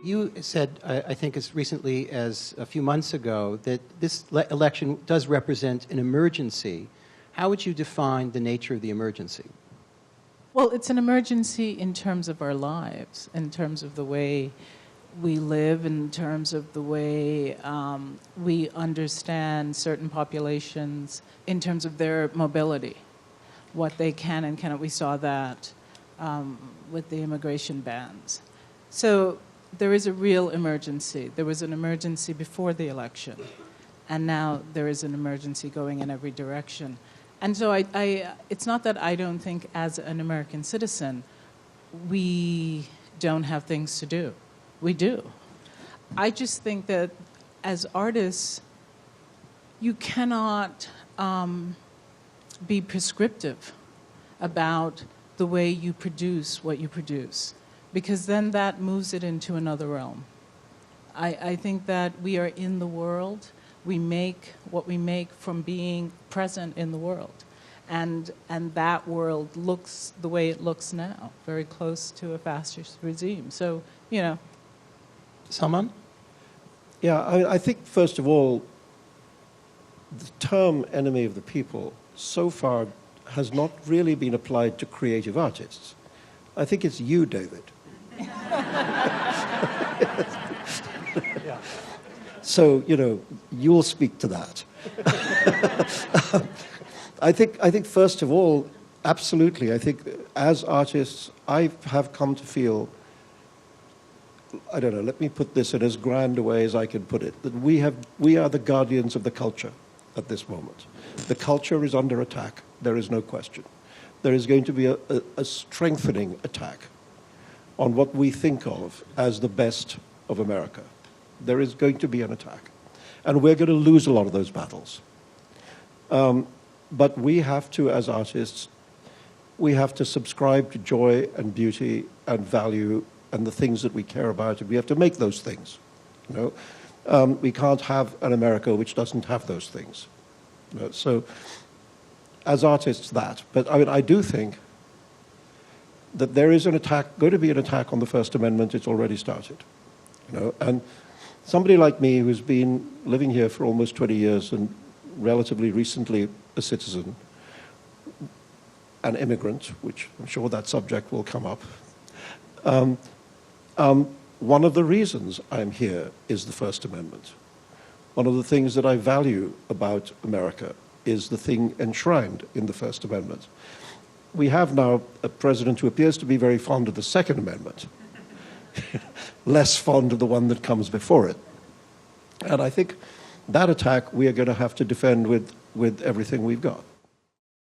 You said, I think as recently as a few months ago, that this election does represent an emergency. How would you define the nature of the emergency? Well, it's an emergency in terms of our lives, in terms of the way we live, in terms of the way we understand certain populations, in terms of their mobility, what they can and cannot. We saw that with the immigration bans. So there is a real emergency. There was an emergency before the election, and now there is an emergency going in every direction. And so it's not that I don't think as an American citizen we don't have things to do. We do. I just think that as artists, you cannot be prescriptive about the way you produce what you produce, because then that moves it into another realm. I think that we are in the world. We make what we make from being present in the world. And that world looks the way it looks now, very close to a fascist regime. So, you know. Salman? Yeah, I think, first of all, the term enemy of the people so far has not really been applied to creative artists. I think it's you, David. Yeah. So, you'll speak to that. I think, first of all, absolutely, I think as artists, I have come to feel, I don't know, let me put this in as grand a way as I can put it, that we are the guardians of the culture at this moment. The culture is under attack, there is no question. There is going to be a strengthening attack on what we think of as the best of America. There is going to be an attack. And we're going to lose a lot of those battles. But we have to, as artists, we have to subscribe to joy and beauty and value and the things that we care about, and we have to make those things. We can't have an America which doesn't have those things. So, as artists, that. But I do think that there is going to be an attack on the First Amendment. It's already started. And somebody like me who's been living here for almost 20 years and relatively recently a citizen, an immigrant, which I'm sure that subject will come up, one of the reasons I'm here is the First Amendment. One of the things that I value about America is the thing enshrined in the First Amendment. We have now a president who appears to be very fond of the Second Amendment, less fond of the one that comes before it. And I think that attack we are going to have to defend with everything we've got.